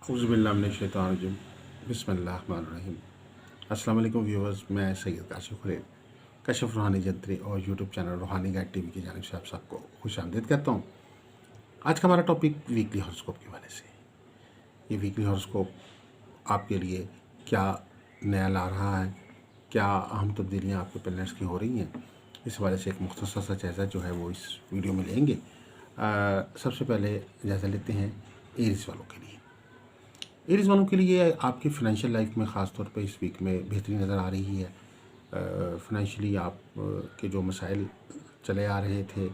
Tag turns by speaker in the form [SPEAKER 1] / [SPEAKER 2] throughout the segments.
[SPEAKER 1] औज़ुबिल्लाहिमिनश्शैतानिर्रजीम बिस्मिल्लाहिर्रहमानिर्रहीम। अस्सलाम वालेकुम व्यूअर्स, मैं सैयद काशिफ खुरैद कशिफ रूहानी जंतरी और यूट्यूब चैनल रूहानी गाइड टीवी की जानिब से आप सबको खुशामदीद कहता हूँ। आज का हमारा टॉपिक वीकली हॉरोस्कोप के हवाले से। ये वीकली हॉरोस्कोप आपके लिए क्या नया ला रहा है, क्या अहम तब्दीलियाँ आपके प्लैनेट्स की हो रही हैं, इस हवाले से एक मुख्तसर सा जायज़ा जो है वो इस वीडियो में लेंगे। सबसे पहले जायज़ा लेते हैं एरीज़ वालों के लिए। एरीज़ वालों के लिए आपकी फ़ाइनेंशियल लाइफ में ख़ास तौर पे इस वीक में बेहतरी नज़र आ रही है। फ़ाइनेंशियली आप के जो मसाइल चले आ रहे थे,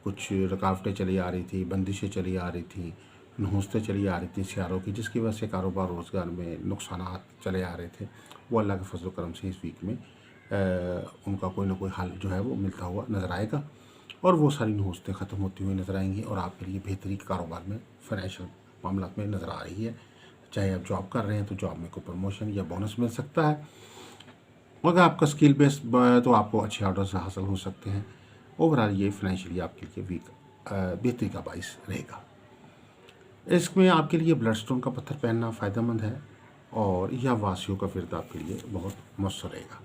[SPEAKER 1] कुछ रुकावटें चली आ रही थी, बंदिशें चली आ रही थी, नहुस्तें चली आ रही थी सियारों की, जिसकी वजह से कारोबार रोज़गार में नुकसानात चले आ रहे थे, वो अल्लाह के फज़ल करम से इस वीक में उनका कोई ना कोई हल जो है वो मिलता हुआ नज़र आएगा और वो सारी नहुस्तें ख़त्म होती हुई नज़र आएंगी और आपके लिए बेहतरी कारोबार में फ़ाइनेंशियल मामला में नज़र आ रही है। चाहे आप जॉब कर रहे हैं तो जॉब में कोई प्रमोशन या बोनस मिल सकता है। अगर आपका स्किल बेस्ड है तो आपको अच्छे ऑर्डर्स हासिल हो सकते हैं। ओवरऑल ये फाइनेंशियली आपके लिए वीक बेहतरी का बाइस रहेगा। इसमें आपके लिए ब्लड स्टोन का पत्थर पहनना फ़ायदेमंद है और यह वासियों का फिर आपके लिए बहुत मौसर रहेगा।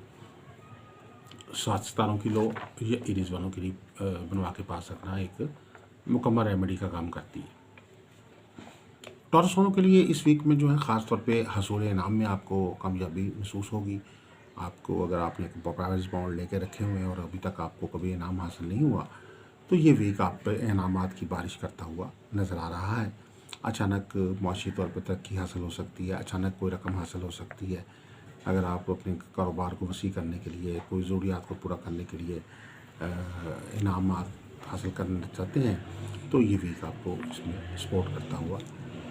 [SPEAKER 1] 7 सितारों की लो या एरीज़ वालों के लिए बनवा के पास रखना एक मुकम्मल रेमेडी का काम करती है। टॉरस वालों के लिए इस वीक में जो है ख़ास तौर पे हसूल इनाम में आपको कामयाबी महसूस होगी। आपको अगर आपने प्राइवेट बॉन्ड लेके रखे हुए हैं और अभी तक आपको कभी इनाम हासिल नहीं हुआ, तो ये वीक आप पे इनामात की बारिश करता हुआ नज़र आ रहा है। अचानक मुआशी तौर पर तरक्की हासिल हो सकती है, अचानक कोई रकम हासिल हो सकती है। अगर आप अपने कारोबार को वसी करने के लिए, कोई ज़रूरियात को पूरा करने के लिए इनामात हासिल करना चाहते हैं, तो ये वीक आपको इसमें सपोर्ट करता हुआ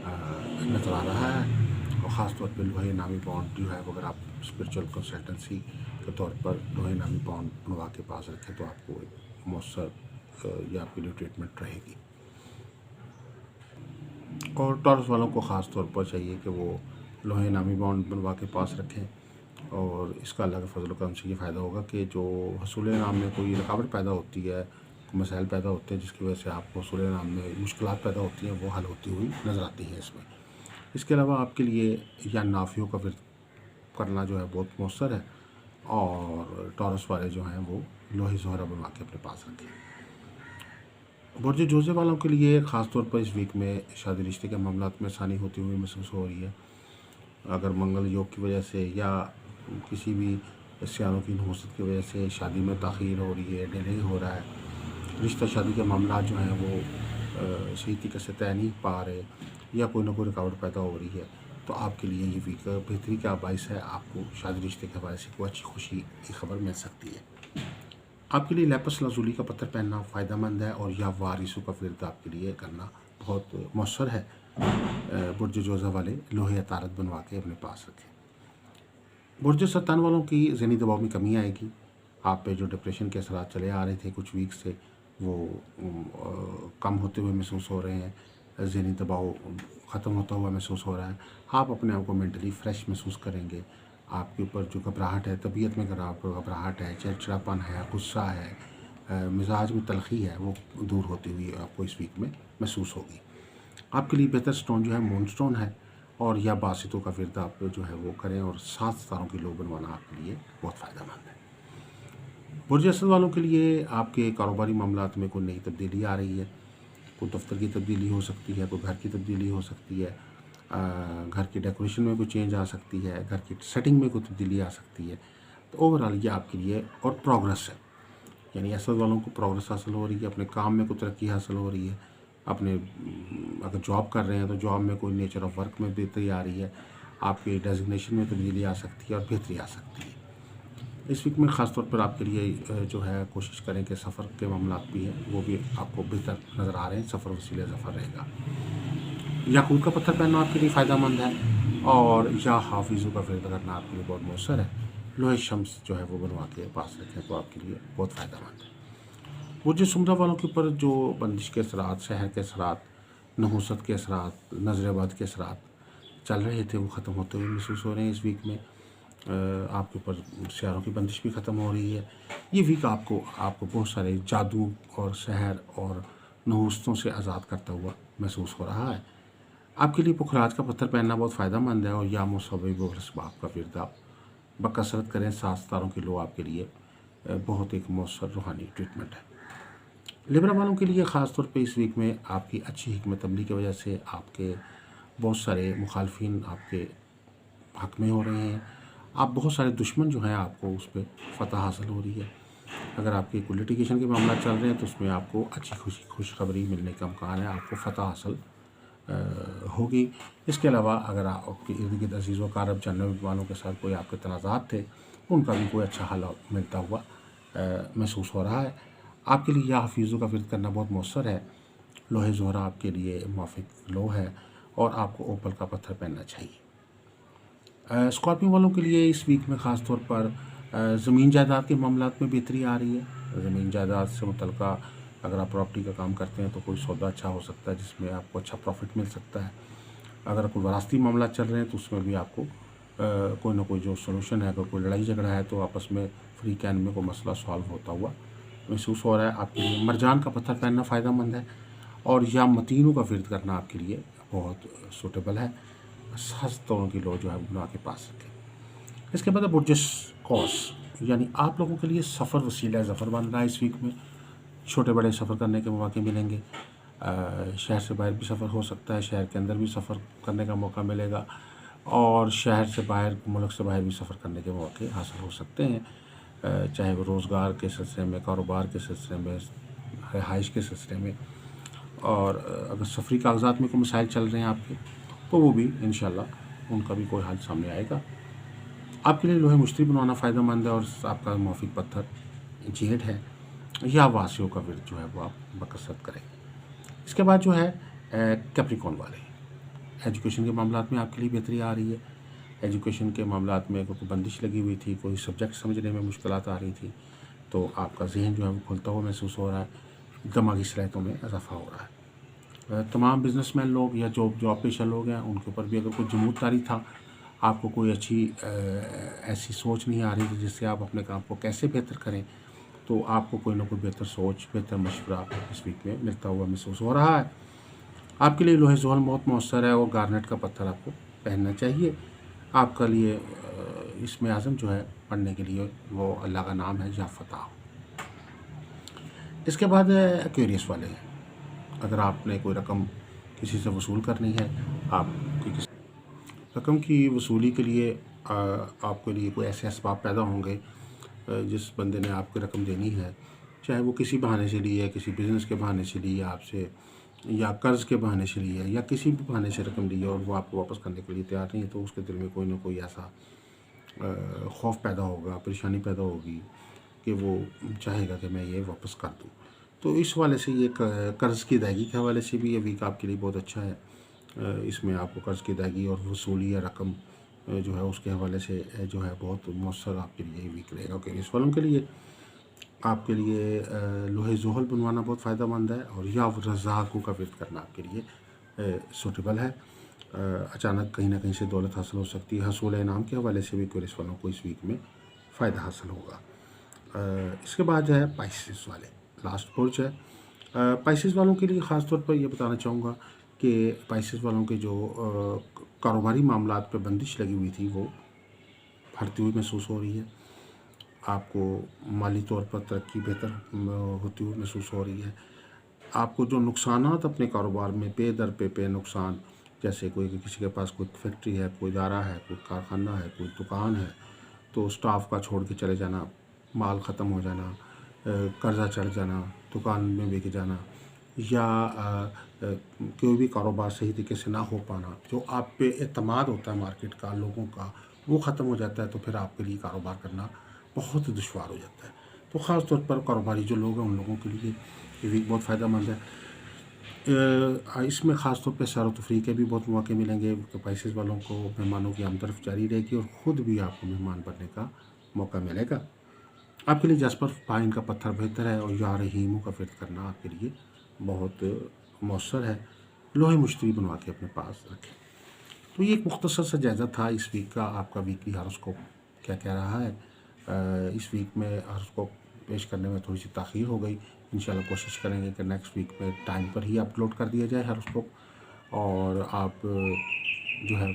[SPEAKER 1] नज़र आ रहा है। और ख़ास तौर पे लोहे नामी बॉन्ड जो है, अगर आप स्पिरिचुअल कंसल्टेंसी के तौर पर लोहे नामी बॉन्ड बनवा के पास रखें तो आपको एक मौसर या आपके लिए ट्रीटमेंट रहेगी। और टॉरस वालों को ख़ास तौर पर चाहिए कि वो लोहे नामी बॉन्ड बनवा के पास रखें और इसका अल्लाह के फजल करम से ये फ़ायदा होगा कि जो हसूल नाम में कोई रुकावट पैदा होती है, मसाइल पैदा होते हैं जिसकी वजह से आपको हसूल नाम में मुश्किलात पैदा होती हैं, वो हल होती हुई नज़र आती हैं इसमें। इसके अलावा आपके लिए या नाफियों का विर्द करना जो है बहुत मौसर है और टॉरस वाले जो हैं वो लोहे ज़ोहरा बनवा के अपने पास रखें। बुर्ज जोज़े वालों के लिए ख़ास तौर पर इस वीक में शादी रिश्ते के मामलात में आसानी होती हुई महसूस हो रही है। अगर मंगल योग की वजह से या किसी भी सियारों की नहुसत की वजह से शादी में ताख़ीर हो रही है, डिले हो रहा है, रिश्ता शादी के मामला जो हैं वो सही तरीके से तय नहीं पा रहे या कोई ना कोई रुकावट पैदा हो रही है, तो आपके लिए ये वीक बेहतरी का बाइस है। आपको शादी रिश्ते के हवाले से कोई अच्छी खुशी की खबर मिल सकती है। आपके लिए लैपस लाजुली का पत्थर पहनना फ़ायदेमंद है और यह वारिसों का विर्द आपके लिए करना बहुत मौसर है। बुर्ज जोज़ा वाले लोहे तारत बनवा के अपने पास रखें। बुर्ज सरतान वालों की ज़हनी दबाव में कमी आएगी। आप पे जो डिप्रेशन के असरात चले आ रहे थे कुछ वीक से, वो कम होते हुए महसूस हो रहे हैं। ज़हनी दबाव ख़त्म होता हुआ महसूस हो रहा है। आप अपने आप को मेंटली फ्रेश महसूस करेंगे। आपके ऊपर जो घबराहट है, तबीयत में घबराहट है, चिड़चिड़ापन है, गुस्सा है, मिजाज में तलखी है, वो दूर होती हुई आपको इस वीक में महसूस होगी। आपके लिए बेहतर स्टोन जो है मून स्टोन है और या बासितों का विर्द आप जो है वो करें और 7 सितारों की लो बनवाना आपके लिए बहुत फ़ायदेमंद है। बुर्ज असद वालों के लिए आपके कारोबारी मामलात में कोई नई तब्दीली आ रही है। कोई दफ्तर की तब्दीली हो सकती है, कोई घर की तब्दीली हो सकती है, घर की डेकोरेशन में कोई चेंज आ सकती है, घर की सेटिंग में कोई तब्दीली आ सकती है। तो ओवरऑल ये आपके लिए और प्रोग्रेस है, यानी असद वालों को प्रोग्रेस हासिल हो रही है, अपने काम में कोई तरक्की हासिल हो रही है। अपने अगर जॉब कर रहे हैं तो जॉब में कोई नेचर ऑफ वर्क में बेहतरी आ रही है, आपके डेजिग्नेशन में तब्दीली आ सकती है और बेहतरी आ सकती है। इस वीक में ख़ास तौर पर आपके लिए जो है कोशिश करें कि सफ़र के मामलात भी हैं वो भी आपको बेहतर नज़र आ रहे हैं। सफ़र वसीले सफ़र रहेगा। याकूत का पत्थर पहनना आपके लिए फ़ायदेमंद है और या हाफिज़ों का फिर करना आपके लिए बहुत मौसर है। लोहे शम्स जो है वो बनवा के पास रखें तो आपके लिए बहुत फ़ायदेमंद है। वो जो सुमरा वालों के ऊपर जो बंदिश के असरात, शहर के असरात, नहुसत के असरात, नजरबद के असरात चल रहे थे, वो ख़त्म होते हुए महसूस हो रहे हैं इस वीक में। आपके ऊपर सियारों की बंदिश भी ख़त्म हो रही है। ये वीक आपको बहुत सारे जादू और शहर और नहुस्तों से आज़ाद करता हुआ महसूस हो रहा है। आपके लिए पुखराज का पत्थर पहनना बहुत फ़ायदेमंद है और या मुसव्विब बाप का विर्द आप बकसरत करें। 7 सितारों की लो आपके लिए बहुत एक मौसर रूहानी ट्रीटमेंट है। लिब्रा वालों के लिए ख़ास तौर पे इस वीक में आपकी अच्छी हिकमत अमली की वजह से आपके बहुत सारे मुखालफिन आपके हक में हो रहे हैं। आप बहुत सारे दुश्मन जो हैं आपको उस पर फ़तह हासिल हो रही है। अगर आपके कोई लिटिगेशन के मामला चल रहे हैं तो उसमें आपको अच्छी खुशखबरी मिलने का इम्कान है, आपको फ़तह हासिल होगी। इसके अलावा अगर आपके इर्द गिर्द अजीज़ व कारब जानने वालों के साथ कोई आपके तनाज़ात थे, उनका भी कोई अच्छा हल मिलता हुआ महसूस हो रहा है। आपके लिए यह हफीज़ों का विर्द करना बहुत मौसर है। लोहे ज़ोहरा आपके लिए मुवाफ़िक लो है और आपको ओपल का पत्थर पहनना चाहिए। स्कॉर्पियो वालों के लिए इस वीक में ख़ास तौर पर ज़मीन जायदाद के मामलात में बेहतरी आ रही है। ज़मीन जायदाद से मुतल्लिक़ा अगर आप प्रॉपर्टी का काम करते हैं तो कोई सौदा अच्छा हो सकता है जिसमें आपको अच्छा प्रॉफिट मिल सकता है। अगर कोई वरासती मामला चल रहे हैं तो उसमें भी आपको कोई ना कोई जो सोल्यूशन है, अगर कोई लड़ाई झगड़ा है तो आपस में फ्री कैन में कोई मसला सॉल्व होता हुआ महसूस हो रहा है। आपके लिए मरजान का पत्थर पहनना फ़ायदेमंद है और या मतीनों का विर्द करना आपके लिए बहुत सूटेबल है। 7 तोड़ों की लो जो है बना के पास रखें। इसके बाद बुर्जस कॉस यानी आप लोगों के लिए सफ़र वसीला ज़फ़र बन रहा है। इस वीक में छोटे बड़े सफ़र करने के मौके मिलेंगे। शहर से बाहर भी सफ़र हो सकता है, शहर के अंदर भी सफ़र करने का मौका मिलेगा और शहर से बाहर, मुल्क से बाहर भी सफ़र करने के मौके हासिल हो सकते हैं। चाहे वो रोज़गार के सिलसिले में, कारोबार के सिलसिले में, रिहाइश के सिलसिले में। और अगर सफरी कागजात में कोई मसाइल चल रहे हैं आपके तो वो भी इंशाल्लाह उनका भी कोई हल सामने आएगा। आपके लिए लोहे मुश्तरी बनवाना फ़ायदेमंद है और आपका मौफिक पत्थर जेड है या वासियों का विर्द जो है वो आप बकसरत करें। इसके बाद जो है कैप्रिकॉर्न वाले एजुकेशन के मामलात में आपके लिए बेहतरी आ रही है। एजुकेशन के मामलात में कोई बंदिश लगी हुई थी, कोई सब्जेक्ट समझने में मुश्किलात आ रही थी, तो आपका जहन जो है वो खुलता हुआ महसूस हो रहा है, दिमागी सलाहियतों में इजाफा हो रहा है। तमाम बिजनेसमैन लोग या जॉब पेशा लोग हैं उनके ऊपर भी अगर कोई जमूदारी था, आपको कोई अच्छी ऐसी सोच नहीं आ रही थी जिससे आप अपने काम को कैसे बेहतर करें, तो आपको कोई ना कोई बेहतर सोच, बेहतर मशवरा इस वीक में मिलता हुआ महसूस हो रहा है। आपके लिए लोहे ज़ोहल बहुत मौसर है और गार्नेट का पत्थर आपको पहनना चाहिए। आपका लिए इसमें आज़म जो है पढ़ने के लिए वो अल्लाह का नाम है या फतह। इसके बाद एक्वेरियस वाले हैं। अगर आपने कोई रकम किसी से वसूल करनी है, आपकी किसी रकम की वसूली के लिए आपके लिए कोई ऐसे असबाब पैदा होंगे जिस बंदे ने आपकी रकम देनी है, चाहे वो किसी बहाने से ली है, किसी बिज़नेस के बहाने से ली है आपसे, या कर्ज़ के बहाने से ली है, या किसी भी बहाने से रकम ली है और वो आपको वापस करने के लिए तैयार नहीं है, तो उसके दिल में कोई ना कोई ऐसा खौफ पैदा होगा, परेशानी पैदा होगी कि वो चाहेगा कि मैं ये वापस कर दूँ। तो इस हवाले से ये कर्ज़ की अदायगी के हवाले से भी ये वीक आपके लिए बहुत अच्छा है। इसमें आपको कर्ज़ की अदायगी और वसूली या रकम जो है उसके हवाले से जो है बहुत मौसर आपके लिए वीक रहेगा। ओके, इस वालों के लिए आपके लिए लोहे ज़ोहल बनवाना बहुत फ़ायदेमंद है और या रज़ाक़ों का विर्द करना आपके लिए सूटेबल है। अचानक कहीं ना कहीं से दौलत हासिल हो सकती है। हसूल इनाम के हवाले से भी क्वेरिस वालों को इस वीक में फ़ायदा हासिल होगा। इसके बाद जो है पाइसेस वाले लास्ट बुर्ज है। पाइसेस वालों के लिए ख़ास तौर पर यह बताना चाहूँगा कि पाइसेस वालों के जो कारोबारी मामलात पे बंदिश लगी हुई थी वो हटती हुई महसूस हो रही है। आपको माली तौर पर तरक्की बेहतर होती हुई महसूस हो रही है। आपको जो नुकसानात अपने कारोबार में पे दर पे नुकसान, जैसे कोई किसी के पास कोई फैक्ट्री है, कोई इदारा है, कोई कारखाना है, कोई दुकान है, तो स्टाफ का छोड़ के चले जाना, माल ख़त्म हो जाना, कर्ज़ा चढ़ जाना, दुकान में बिक जाना, या कोई भी कारोबार सही तरीके से ना हो पाना, जो आप पे एतमाद होता है मार्केट का, लोगों का, वो ख़त्म हो जाता है, तो फिर आपके लिए कारोबार करना बहुत दुश्वार हो जाता है। तो ख़ास तौर पर कारोबारी जो लोग हैं उन लोगों के लिए ये वीक बहुत फ़ायदेमंद है। इसमें ख़ास तौर पे सैर व तफरीह के भी बहुत मौके मिलेंगे। पैसेस वालों को मेहमानों की आमदरफ़ जारी रहेगी और ख़ुद भी आपको मेहमान बनने का मौका मिलेगा। आपके लिए जस्पर पाइन का पत्थर बेहतर है और या रहीमों का विर्द करना आपके लिए बहुत मौसर है। लोहे मुश्तरी बनवा के अपने पास रखें। तो ये एक मुख्तसर सा जायज़ा था इस वीक का। आपका वीकली हॉरोस्कोप क्या कह रहा है। इस वीक में हॉरोस्कोप पेश करने में थोड़ी सी ताख़ीर हो गई। इंशाल्लाह कोशिश करेंगे कि नेक्स्ट वीक में टाइम पर ही अपलोड कर दिया जाए हॉरोस्कोप। और आप जो है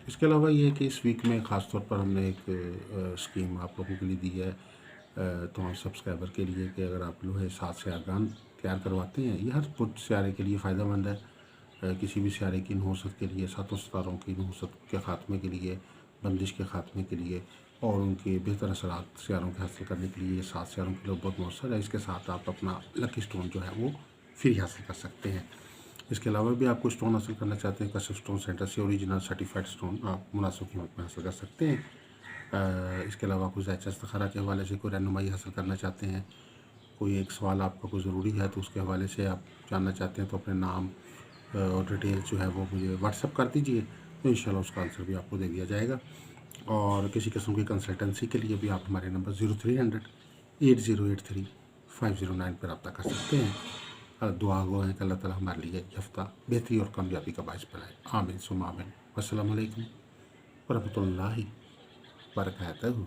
[SPEAKER 1] इसके अलावा ये है कि इस वीक में ख़ास तौर पर हमने एक स्कीम आप लोगों के लिए दी है तमाम सब्सक्राइबर के लिए कि अगर आप लोहे 7 सियारगान तैयार करवाते हैं, ये हर कुछ सियारे के लिए फ़ायदेमंद है। किसी भी सियारे की नहुसत के लिए, सातों सितारों की नहुसत के ख़ात्मे के लिए, बंदिश के ख़ात्मे के लिए और उनके बेहतर असरात सियारों के हासिल करने के लिए ये 7 सियारों के लिए बहुत मौसर है। इसके साथ आप अपना लकी स्टोन जो है वो फ्री हासिल कर सकते हैं। इसके अलावा भी आप कोई स्टोन हासिल करना चाहते हैं, कशिफ स्टोन सेंटर से ओरिजिनल सर्टिफाइड स्टोन आप मुनासिब कीमत में हासिल कर सकते हैं। इसके अलावा कुछ ज़ायचा इस्तिखारा के हवाले से कोई रहनुमाई हासिल करना चाहते हैं, कोई एक सवाल आपका कोई ज़रूरी है तो उसके हवाले से आप जानना चाहते हैं, तो अपने नाम और डिटेल जो है वो मुझे व्हाट्सअप कर दीजिए, तो इंशाल्लाह उसका आंसर भी आपको दे दिया जाएगा। और किसी किस्म की कंसल्टेंसी के लिए भी आप हमारे नंबर 0300 8083 509 पर रब्ता कर सकते हैं। दुआ गो है कि अल्लाह ताला हमारे लिए हफ्ता बेहतरी और कामयाबी का बाइस बनाए। आमीन सुम्मा आमीन। अस्सलामु अलैकुम वरहमतुल्लाहि वबरकातुहू।